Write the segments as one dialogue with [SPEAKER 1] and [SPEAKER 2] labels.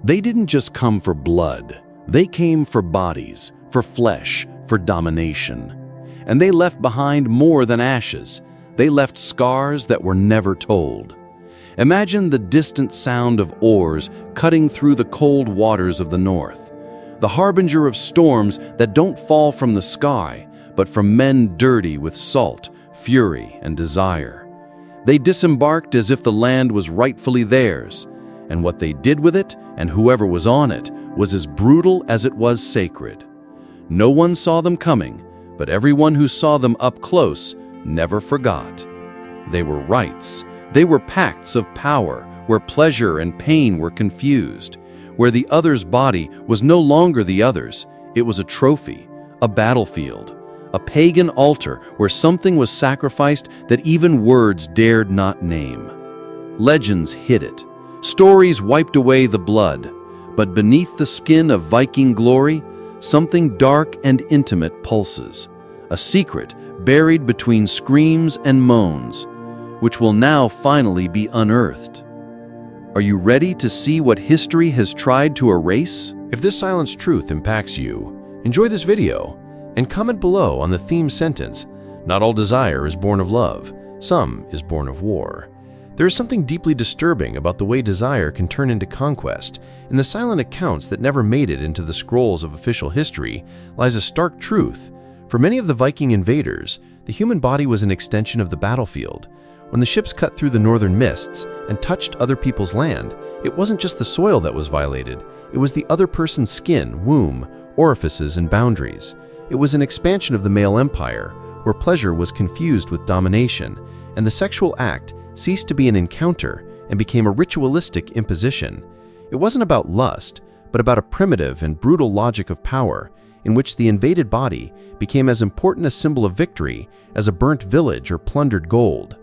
[SPEAKER 1] They didn't just come for blood. They came for bodies, for flesh, for domination. And they left behind more than ashes. They left scars that were never told. Imagine the distant sound of oars cutting through the cold waters of the north, the harbinger of storms that don't fall from the sky, but from men dirty with salt, fury, and desire. They disembarked as if the land was rightfully theirs, and what they did with it, and whoever was on it, was as brutal as it was sacred. No one saw them coming, but everyone who saw them up close never forgot. They were rites. They were pacts of power, where pleasure and pain were confused, where the other's body was no longer the other's. It was a trophy, a battlefield, a pagan altar where something was sacrificed that even words dared not name. Legends hid it. Stories wiped away the blood. But beneath the skin of Viking glory, something dark and intimate pulses. A secret buried between screams and moans, which will now finally be unearthed. Are you ready to see what history has tried to erase?
[SPEAKER 2] If this silenced truth impacts you, enjoy this video and comment below on the theme sentence, "Not all desire is born of love, some is born of war." There is something deeply disturbing about the way desire can turn into conquest. In the silent accounts that never made it into the scrolls of official history lies a stark truth. For many of the Viking invaders, the human body was an extension of the battlefield. When the ships cut through the northern mists and touched other people's land, it wasn't just the soil that was violated, it was the other person's skin, womb, orifices, and boundaries. It was an expansion of the male empire, where pleasure was confused with domination, and the sexual act ceased to be an encounter and became a ritualistic imposition. It wasn't about lust, but about a primitive and brutal logic of power, in which the invaded body became as important a symbol of victory as a burnt village or plundered gold.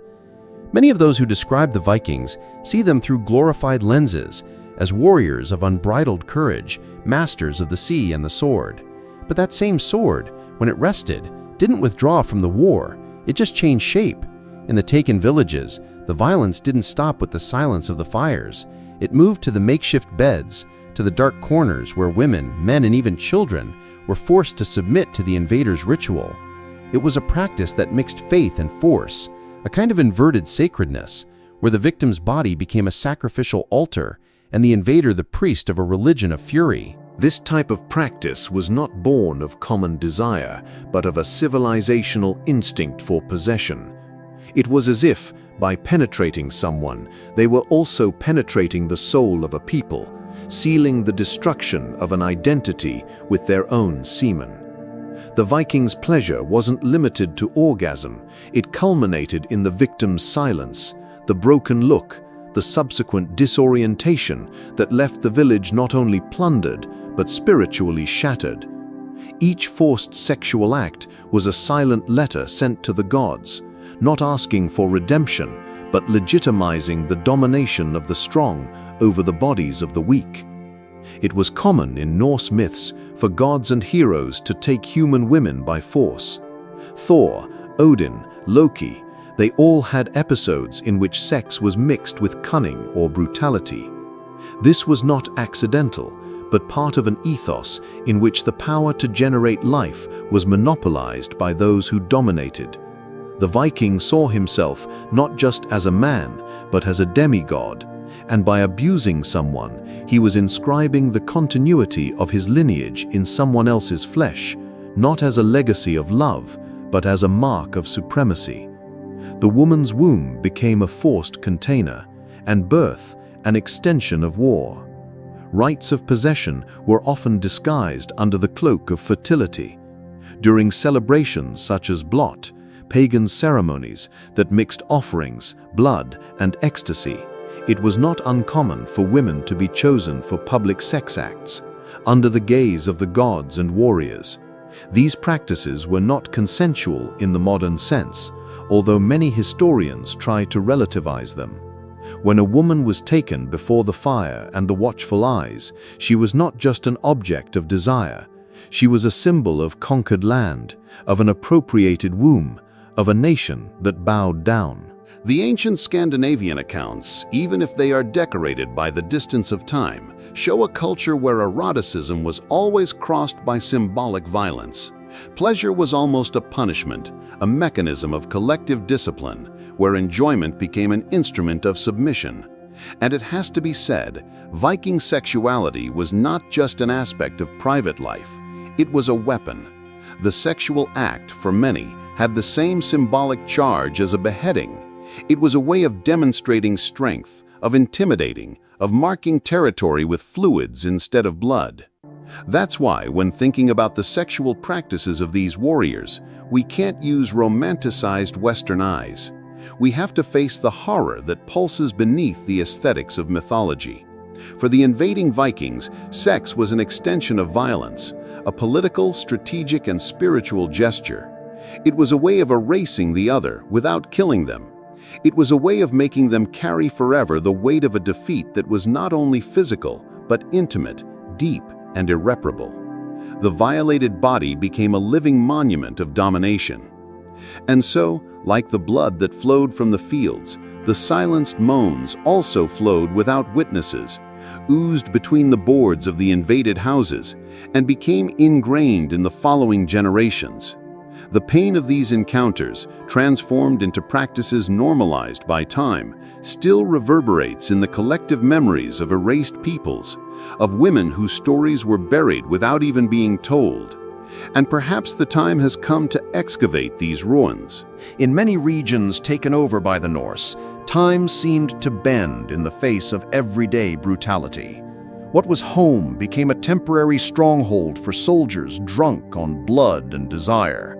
[SPEAKER 2] Many of those who describe the Vikings see them through glorified lenses, as warriors of unbridled courage, masters of the sea and the sword. But that same sword, when it rested, didn't withdraw from the war, it just changed shape. In the taken villages, the violence didn't stop with the silence of the fires. It moved to the makeshift beds, to the dark corners where women, men, and even children were forced to submit to the invaders' ritual. It was a practice that mixed faith and force, a kind of inverted sacredness, where the victim's body became a sacrificial altar and the invader the priest of a religion of fury.
[SPEAKER 3] This type of practice was not born of common desire, but of a civilizational instinct for possession. It was as if, by penetrating someone, they were also penetrating the soul of a people, sealing the destruction of an identity with their own semen. The Vikings' pleasure wasn't limited to orgasm. It culminated in the victim's silence, the broken look, the subsequent disorientation that left the village not only plundered, but spiritually shattered. Each forced sexual act was a silent letter sent to the gods, not asking for redemption, but legitimizing the domination of the strong over the bodies of the weak. It was common in Norse myths for gods and heroes to take human women by force. Thor, Odin, Loki, they all had episodes in which sex was mixed with cunning or brutality. This was not accidental, but part of an ethos in which the power to generate life was monopolized by those who dominated. The Viking saw himself not just as a man, but as a demigod, and by abusing someone, he was inscribing the continuity of his lineage in someone else's flesh, not as a legacy of love, but as a mark of supremacy. The woman's womb became a forced container, and birth an extension of war. Rites of possession were often disguised under the cloak of fertility. During celebrations such as Blot, pagan ceremonies that mixed offerings, blood, and ecstasy, it was not uncommon for women to be chosen for public sex acts, under the gaze of the gods and warriors. These practices were not consensual in the modern sense, although many historians try to relativize them. When a woman was taken before the fire and the watchful eyes, she was not just an object of desire. She was a symbol of conquered land, of an appropriated womb, of a nation that bowed down.
[SPEAKER 1] The ancient Scandinavian accounts, even if they are decorated by the distance of time, show a culture where eroticism was always crossed by symbolic violence. Pleasure was almost a punishment, a mechanism of collective discipline, where enjoyment became an instrument of submission. And it has to be said, Viking sexuality was not just an aspect of private life, it was a weapon. The sexual act, for many, had the same symbolic charge as a beheading. It was a way of demonstrating strength, of intimidating, of marking territory with fluids instead of blood. That's why, when thinking about the sexual practices of these warriors, we can't use romanticized Western eyes. We have to face the horror that pulses beneath the aesthetics of mythology. For the invading Vikings, sex was an extension of violence, a political, strategic, and spiritual gesture. It was a way of erasing the other without killing them. It was a way of making them carry forever the weight of a defeat that was not only physical, but intimate, deep, and irreparable. The violated body became a living monument of domination. And so, like the blood that flowed from the fields, the silenced moans also flowed without witnesses, oozed between the boards of the invaded houses, and became ingrained in the following generations. The pain of these encounters, transformed into practices normalized by time, still reverberates in the collective memories of erased peoples, of women whose stories were buried without even being told. And perhaps the time has come to excavate these ruins.
[SPEAKER 4] In many regions taken over by the Norse, time seemed to bend in the face of everyday brutality. What was home became a temporary stronghold for soldiers drunk on blood and desire.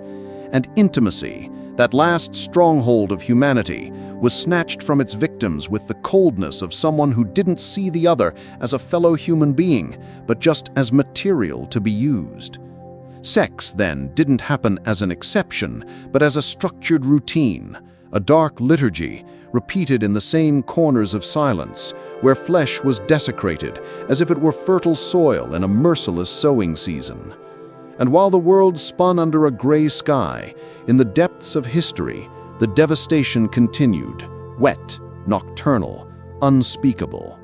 [SPEAKER 4] And intimacy, that last stronghold of humanity, was snatched from its victims with the coldness of someone who didn't see the other as a fellow human being, but just as material to be used. Sex, then, didn't happen as an exception, but as a structured routine, a dark liturgy, repeated in the same corners of silence, where flesh was desecrated as if it were fertile soil in a merciless sowing season. And while the world spun under a gray sky, in the depths of history, the devastation continued, wet, nocturnal, unspeakable.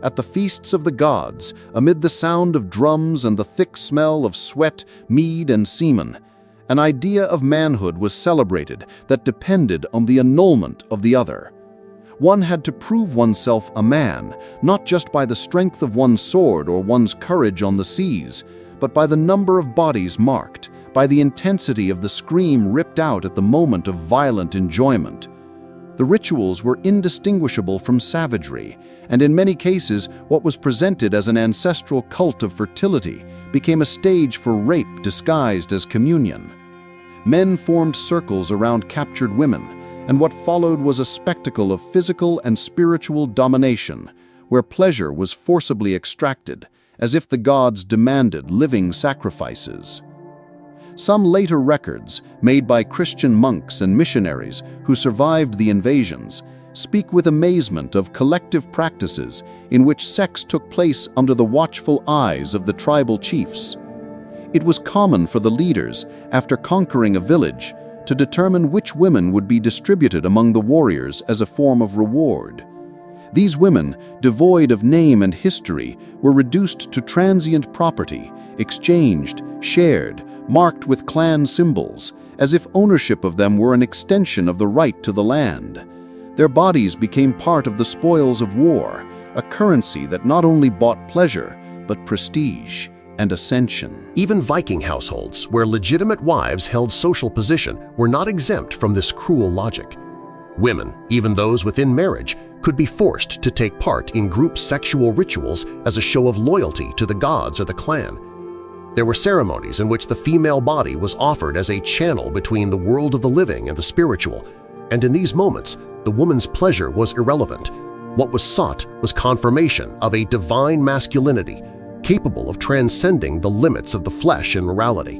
[SPEAKER 4] At the feasts of the gods, amid the sound of drums and the thick smell of sweat, mead, and semen, an idea of manhood was celebrated that depended on the annulment of the other. One had to prove oneself a man, not just by the strength of one's sword or one's courage on the seas, but by the number of bodies marked, by the intensity of the scream ripped out at the moment of violent enjoyment. The rituals were indistinguishable from savagery, and in many cases, what was presented as an ancestral cult of fertility became a stage for rape disguised as communion. Men formed circles around captured women, and what followed was a spectacle of physical and spiritual domination, where pleasure was forcibly extracted, as if the gods demanded living sacrifices. Some later records, made by Christian monks and missionaries who survived the invasions, speak with amazement of collective practices in which sex took place under the watchful eyes of the tribal chiefs. It was common for the leaders, after conquering a village, to determine which women would be distributed among the warriors as a form of reward. These women, devoid of name and history, were reduced to transient property, exchanged, shared, marked with clan symbols, as if ownership of them were an extension of the right to the land. Their bodies became part of the spoils of war, a currency that not only bought pleasure, but prestige and ascension.
[SPEAKER 5] Even Viking households, where legitimate wives held social position, were not exempt from this cruel logic. Women, even those within marriage, could be forced to take part in group sexual rituals as a show of loyalty to the gods or the clan. There were ceremonies in which the female body was offered as a channel between the world of the living and the spiritual, and in these moments, the woman's pleasure was irrelevant. What was sought was confirmation of a divine masculinity, capable of transcending the limits of the flesh and morality.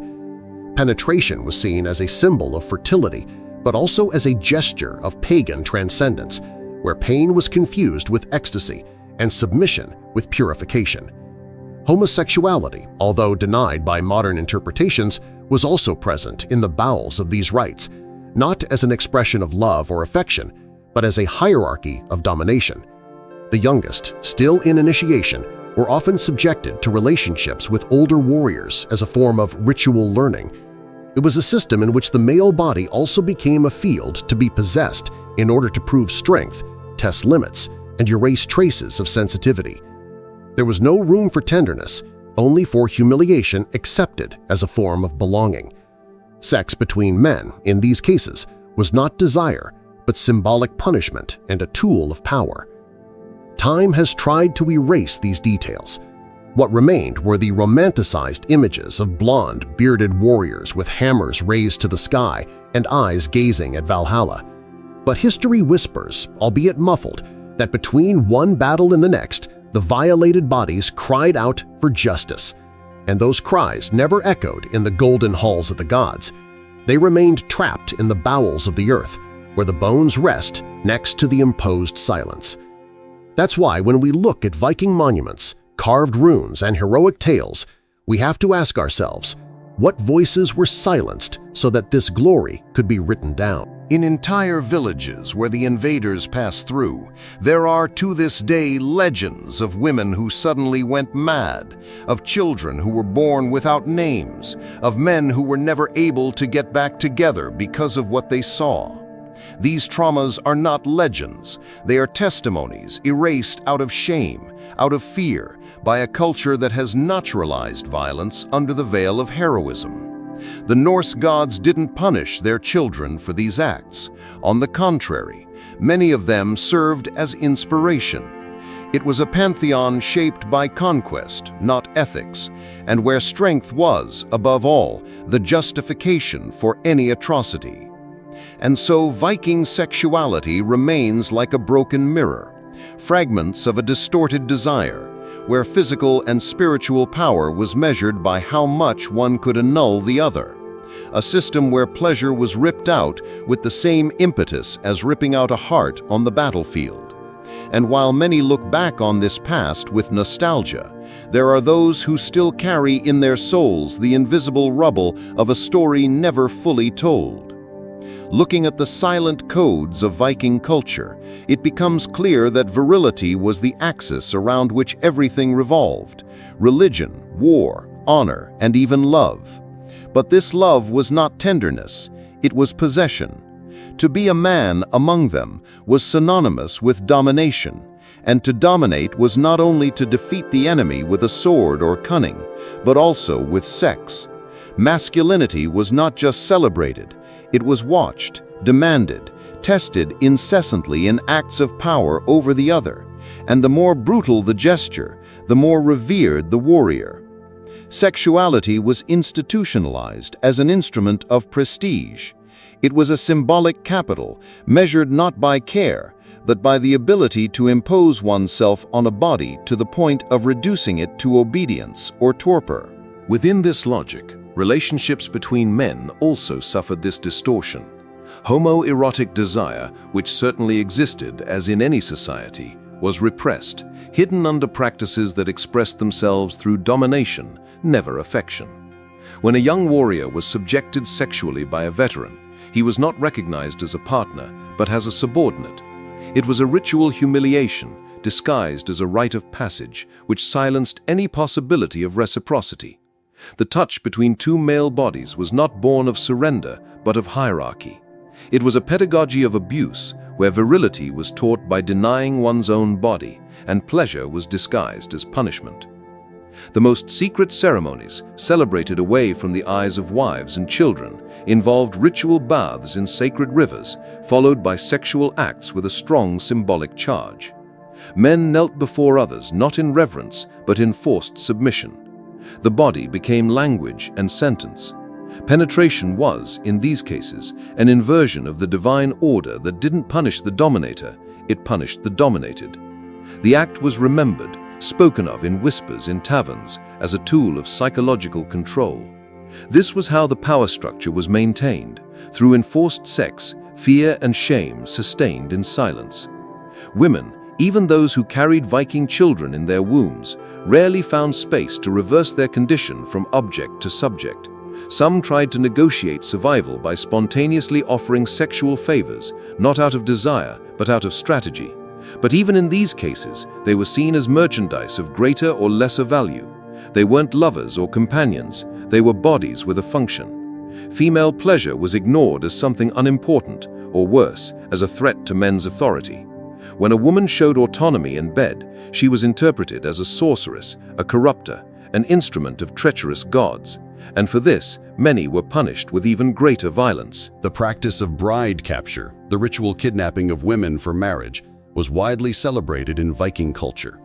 [SPEAKER 5] Penetration was seen as a symbol of fertility, but also as a gesture of pagan transcendence, where pain was confused with ecstasy and submission with purification. Homosexuality, although denied by modern interpretations, was also present in the bowels of these rites, not as an expression of love or affection, but as a hierarchy of domination. The youngest, still in initiation, were often subjected to relationships with older warriors as a form of ritual learning. It was a system in which the male body also became a field to be possessed in order to prove strength, test limits, and erase traces of sensitivity. There was no room for tenderness, only for humiliation accepted as a form of belonging. Sex between men, in these cases, was not desire, but symbolic punishment and a tool of power. Time has tried to erase these details. What remained were the romanticized images of blonde, bearded warriors with hammers raised to the sky and eyes gazing at Valhalla. But history whispers, albeit muffled, that between one battle and the next, the violated bodies cried out for justice. And those cries never echoed in the golden halls of the gods. They remained trapped in the bowels of the earth, where the bones rest next to the imposed silence. That's why when we look at Viking monuments, carved runes, and heroic tales, we have to ask ourselves, what voices were silenced so that this glory could be written down?
[SPEAKER 4] In entire villages where the invaders passed through, there are to this day legends of women who suddenly went mad, of children who were born without names, of men who were never able to get back together because of what they saw. These traumas are not legends, they are testimonies erased out of shame, out of fear, by a culture that has naturalized violence under the veil of heroism. The Norse gods didn't punish their children for these acts. On the contrary, many of them served as inspiration. It was a pantheon shaped by conquest, not ethics, and where strength was, above all, the justification for any atrocity. And so Viking sexuality remains like a broken mirror, fragments of a distorted desire, where physical and spiritual power was measured by how much one could annul the other. A system where pleasure was ripped out with the same impetus as ripping out a heart on the battlefield. And while many look back on this past with nostalgia, there are those who still carry in their souls the invisible rubble of a story never fully told. Looking at the silent codes of Viking culture, it becomes clear that virility was the axis around which everything revolved: religion, war, honor, and even love. But this love was not tenderness, it was possession. To be a man among them was synonymous with domination, and to dominate was not only to defeat the enemy with a sword or cunning, but also with sex. Masculinity was not just celebrated, it was watched, demanded, tested incessantly in acts of power over the other, and the more brutal the gesture, the more revered the warrior. Sexuality was institutionalized as an instrument of prestige. It was a symbolic capital, measured not by care, but by the ability to impose oneself on a body to the point of reducing it to obedience or torpor.
[SPEAKER 3] Within this logic, relationships between men also suffered this distortion. Homoerotic desire, which certainly existed as in any society, was repressed, hidden under practices that expressed themselves through domination, never affection. When a young warrior was subjected sexually by a veteran, he was not recognized as a partner, but as a subordinate. It was a ritual humiliation, disguised as a rite of passage, which silenced any possibility of reciprocity. The touch between two male bodies was not born of surrender, but of hierarchy. It was a pedagogy of abuse, where virility was taught by denying one's own body, and pleasure was disguised as punishment. The most secret ceremonies, celebrated away from the eyes of wives and children, involved ritual baths in sacred rivers, followed by sexual acts with a strong symbolic charge. Men knelt before others not in reverence, but in forced submission. The body became language and sentence. Penetration was, in these cases, an inversion of the divine order that didn't punish the dominator, it punished the dominated. The act was remembered, spoken of in whispers in taverns, as a tool of psychological control. This was how the power structure was maintained, through enforced sex, fear and shame sustained in silence. Women, even those who carried Viking children in their wombs, rarely found space to reverse their condition from object to subject. Some tried to negotiate survival by spontaneously offering sexual favors, not out of desire, but out of strategy. But even in these cases, they were seen as merchandise of greater or lesser value. They weren't lovers or companions, they were bodies with a function. Female pleasure was ignored as something unimportant, or worse, as a threat to men's authority. When a woman showed autonomy in bed, she was interpreted as a sorceress, a corrupter, an instrument of treacherous gods. And for this, many were punished with even greater violence.
[SPEAKER 5] The practice of bride capture, the ritual kidnapping of women for marriage, was widely celebrated in Viking culture.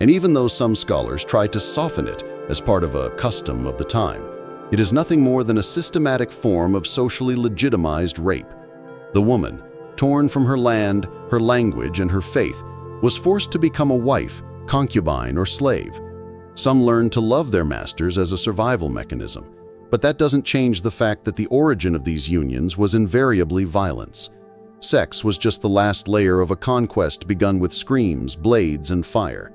[SPEAKER 5] And even though some scholars tried to soften it as part of a custom of the time, it is nothing more than a systematic form of socially legitimized rape. The woman, torn from her land, her language, and her faith, was forced to become a wife, concubine, or slave. Some learned to love their masters as a survival mechanism, but that doesn't change the fact that the origin of these unions was invariably violence. Sex was just the last layer of a conquest begun with screams, blades, and fire.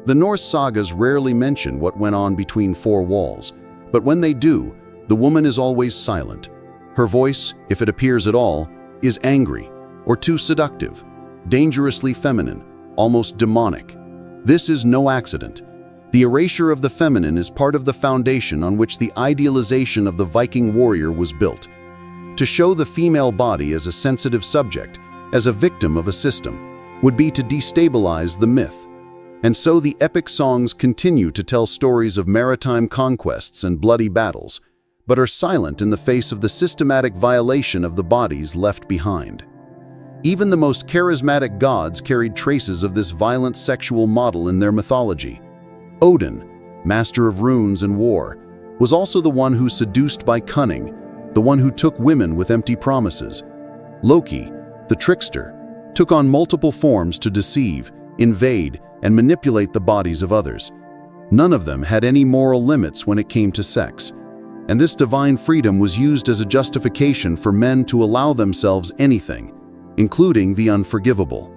[SPEAKER 5] The Norse sagas rarely mention what went on between four walls, but when they do, the woman is always silent. Her voice, if it appears at all, is angry, or too seductive, dangerously feminine, almost demonic. This is no accident. The erasure of the feminine is part of the foundation on which the idealization of the Viking warrior was built. To show the female body as a sensitive subject, as a victim of a system, would be to destabilize the myth. And so the epic songs continue to tell stories of maritime conquests and bloody battles, but are silent in the face of the systematic violation of the bodies left behind. Even the most charismatic gods carried traces of this violent sexual model in their mythology. Odin, master of runes and war, was also the one who seduced by cunning, the one who took women with empty promises. Loki, the trickster, took on multiple forms to deceive, invade, and manipulate the bodies of others. None of them had any moral limits when it came to sex, and this divine freedom was used as a justification for men to allow themselves anything, including the unforgivable.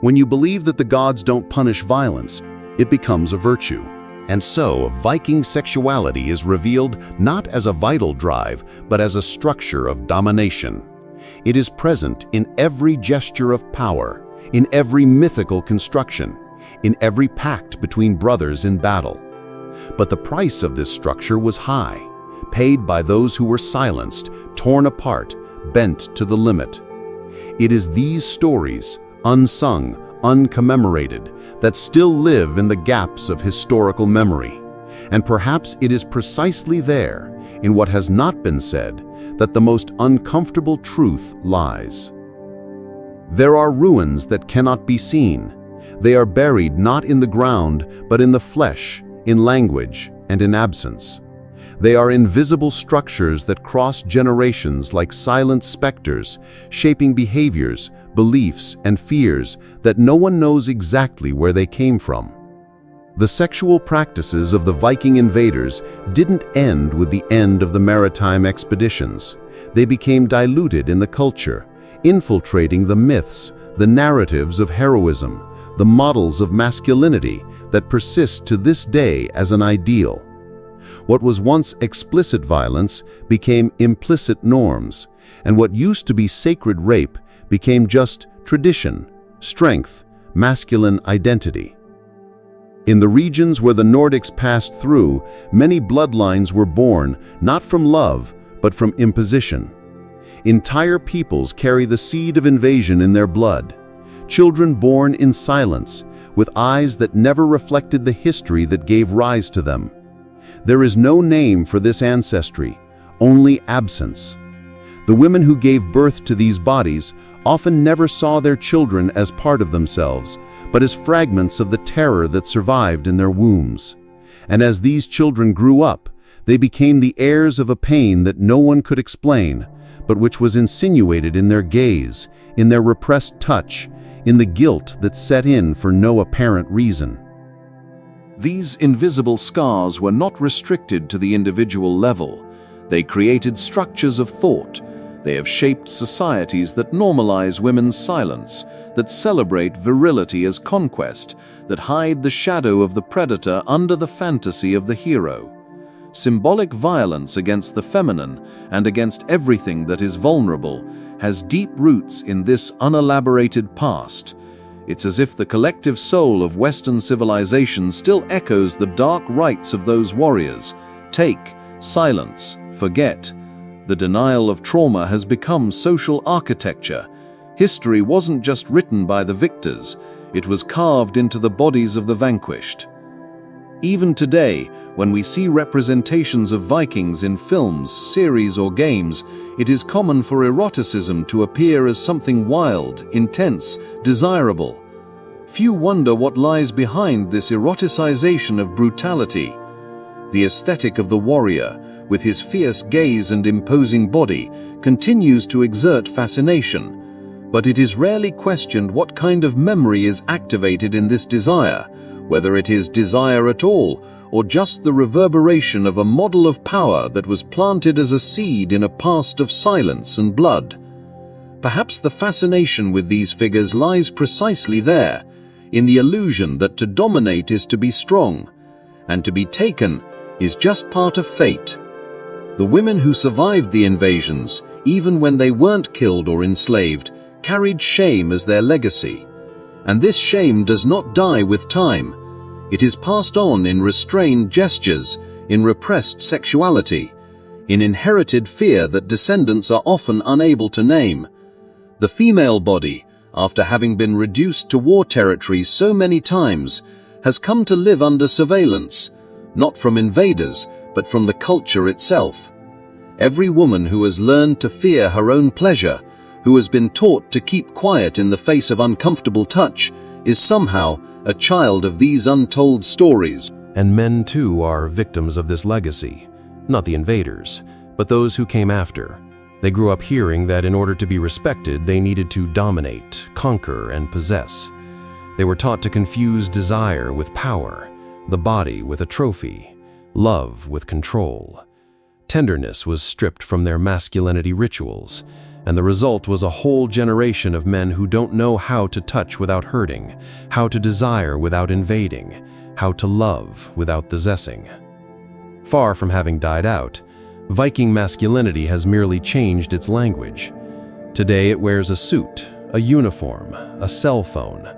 [SPEAKER 5] When you believe that the gods don't punish violence, it becomes a virtue.
[SPEAKER 1] And so, Viking sexuality is revealed not as a vital drive, but as a structure of domination. It is present in every gesture of power, in every mythical construction, in every pact between brothers in battle. But the price of this structure was high, paid by those who were silenced, torn apart, bent to the limit. It is these stories, unsung, uncommemorated, that still live in the gaps of historical memory. And perhaps it is precisely there, in what has not been said, that the most uncomfortable truth lies. There are ruins that cannot be seen. They are buried not in the ground, but in the flesh, in language, and in absence. They are invisible structures that cross generations like silent specters, shaping behaviors, beliefs, and fears that no one knows exactly where they came from. The sexual practices of the Viking invaders didn't end with the end of the maritime expeditions. They became diluted in the culture, infiltrating the myths, the narratives of heroism, the models of masculinity that persist to this day as an ideal. What was once explicit violence became implicit norms, and what used to be sacred rape became just tradition, strength, masculine identity. In the regions where the Nordics passed through, many bloodlines were born not from love, but from imposition. Entire peoples carry the seed of invasion in their blood. Children born in silence, with eyes that never reflected the history that gave rise to them. There is no name for this ancestry, only absence. The women who gave birth to these bodies often never saw their children as part of themselves, but as fragments of the terror that survived in their wombs. And as these children grew up, they became the heirs of a pain that no one could explain, but which was insinuated in their gaze, in their repressed touch, in the guilt that set in for no apparent reason.
[SPEAKER 3] These invisible scars were not restricted to the individual level. They created structures of thought. They have shaped societies that normalize women's silence, that celebrate virility as conquest, that hide the shadow of the predator under the fantasy of the hero. Symbolic violence against the feminine and against everything that is vulnerable has deep roots in this unelaborated past. It's as if the collective soul of Western civilization still echoes the dark rites of those warriors. Take, silence, forget. The denial of trauma has become social architecture. History wasn't just written by the victors, it was carved into the bodies of the vanquished. Even today, when we see representations of Vikings in films, series, or games, it is common for eroticism to appear as something wild, intense, desirable. Few wonder what lies behind this eroticization of brutality. The aesthetic of the warrior, with his fierce gaze and imposing body, continues to exert fascination. But it is rarely questioned what kind of memory is activated in this desire, whether it is desire at all, or just the reverberation of a model of power that was planted as a seed in a past of silence and blood. Perhaps the fascination with these figures lies precisely there, in the illusion that to dominate is to be strong, and to be taken is just part of fate. The women who survived the invasions, even when they weren't killed or enslaved, carried shame as their legacy. And this shame does not die with time. It is passed on in restrained gestures, in repressed sexuality, in inherited fear that descendants are often unable to name. The female body, after having been reduced to war territory so many times, has come to live under surveillance, not from invaders, but from the culture itself. Every woman who has learned to fear her own pleasure, who has been taught to keep quiet in the face of uncomfortable touch, is somehow a child of these untold stories.
[SPEAKER 2] And men too are victims of this legacy, not the invaders, but those who came after. They grew up hearing that in order to be respected, they needed to dominate, conquer, and possess. They were taught to confuse desire with power, the body with a trophy, love with control. Tenderness was stripped from their masculinity rituals, and the result was a whole generation of men who don't know how to touch without hurting, how to desire without invading, how to love without possessing. Far from having died out, Viking masculinity has merely changed its language. Today it wears a suit, a uniform, a cell phone,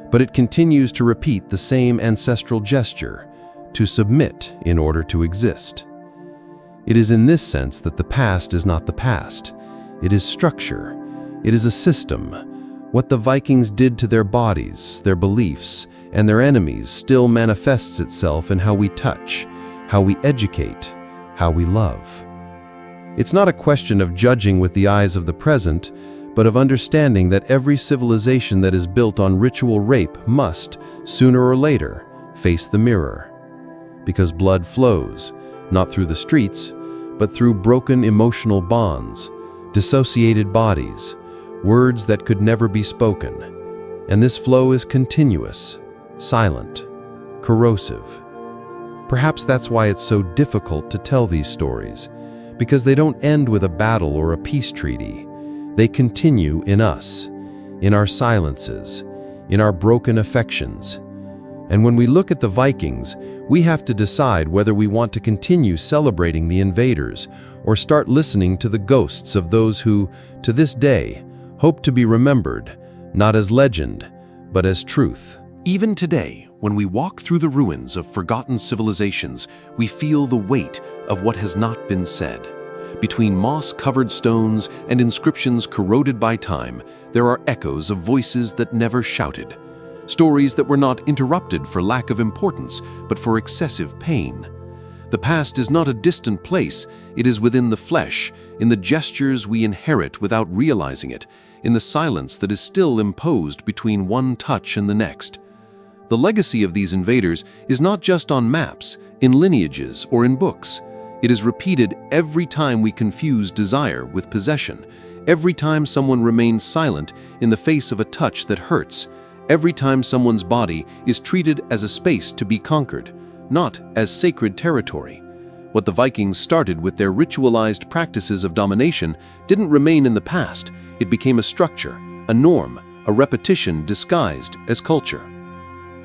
[SPEAKER 2] but it continues to repeat the same ancestral gesture, to submit in order to exist. It is in this sense that the past is not the past. It is structure. It is a system. What the Vikings did to their bodies, their beliefs, and their enemies still manifests itself in how we touch, how we educate, how we love. It's not a question of judging with the eyes of the present, but of understanding that every civilization that is built on ritual rape must, sooner or later, face the mirror. Because blood flows, not through the streets, but through broken emotional bonds, dissociated bodies, words that could never be spoken. And this flow is continuous, silent, corrosive. Perhaps that's why it's so difficult to tell these stories, because they don't end with a battle or a peace treaty. They continue in us, in our silences, in our broken affections. And when we look at the Vikings, we have to decide whether we want to continue celebrating the invaders or start listening to the ghosts of those who, to this day, hope to be remembered, not as legend, but as truth.
[SPEAKER 1] Even today, when we walk through the ruins of forgotten civilizations, we feel the weight of what has not been said. Between moss-covered stones and inscriptions corroded by time, there are echoes of voices that never shouted. Stories that were not interrupted for lack of importance, but for excessive pain. The past is not a distant place, it is within the flesh, in the gestures we inherit without realizing it, in the silence that is still imposed between one touch and the next. The legacy of these invaders is not just on maps, in lineages, or in books. It is repeated every time we confuse desire with possession, every time someone remains silent in the face of a touch that hurts, every time someone's body is treated as a space to be conquered, not as sacred territory. What the Vikings started with their ritualized practices of domination didn't remain in the past. It became a structure, a norm, a repetition disguised as culture.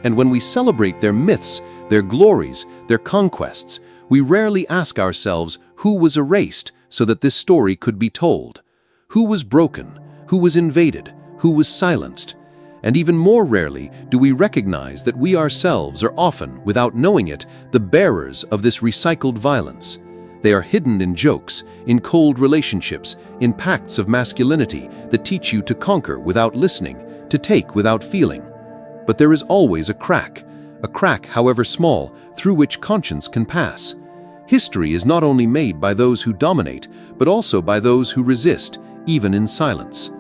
[SPEAKER 1] And when we celebrate their myths, their glories, their conquests,
[SPEAKER 3] We rarely ask ourselves who was erased so that this story could be told. Who was broken? Who was invaded? Who was silenced? And even more rarely do we recognize that we ourselves are often, without knowing it, the bearers of this recycled violence. They are hidden in jokes, in cold relationships, in pacts of masculinity that teach you to conquer without listening, to take without feeling. But there is always a crack, however small, through which conscience can pass. History is not only made by those who dominate, but also by those who resist, even in silence.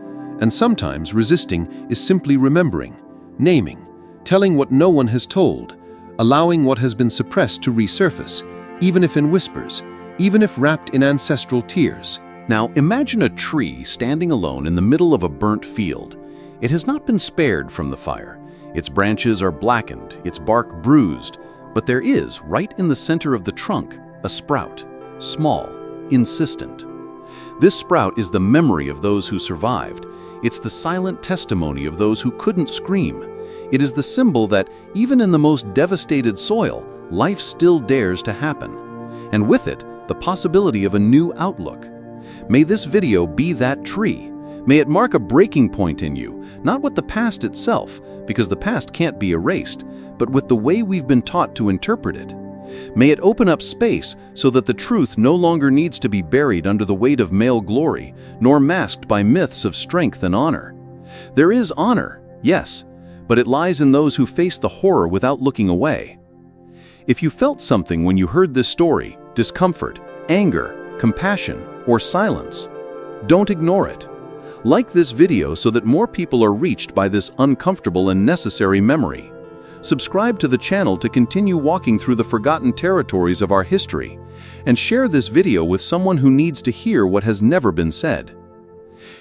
[SPEAKER 3] And sometimes resisting is simply remembering, naming, telling what no one has told, allowing what has been suppressed to resurface, even if in whispers, even if wrapped in ancestral tears.
[SPEAKER 1] Now imagine a tree standing alone in the middle of a burnt field. It has not been spared from the fire. Its branches are blackened, its bark bruised, but there is, right in the center of the trunk, a sprout, small, insistent. This sprout is the memory of those who survived. It's the silent testimony of those who couldn't scream. It is the symbol that, even in the most devastated soil, life still dares to happen. And with it, the possibility of a new outlook. May this video be that tree. May it mark a breaking point in you, not with the past itself, because the past can't be erased, but with the way we've been taught to interpret it. May it open up space so that the truth no longer needs to be buried under the weight of male glory, nor masked by myths of strength and honor. There is honor, yes, but it lies in those who face the horror without looking away. If you felt something when you heard this story, discomfort, anger, compassion, or silence, don't ignore it. Like this video so that more people are reached by this uncomfortable and necessary memory. Subscribe to the channel to continue walking through the forgotten territories of our history, and share this video with someone who needs to hear what has never been said.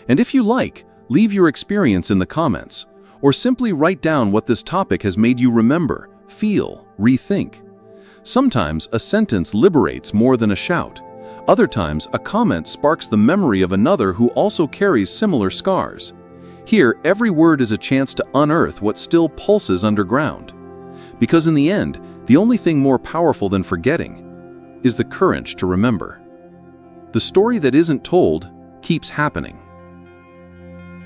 [SPEAKER 1] And if you like, leave your experience in the comments, or simply write down what this topic has made you remember, feel, rethink. Sometimes a sentence liberates more than a shout. Other times, a comment sparks the memory of another who also carries similar scars. Here, every word is a chance to unearth what still pulses underground. Because in the end, the only thing more powerful than forgetting is the courage to remember. The story that isn't told keeps happening.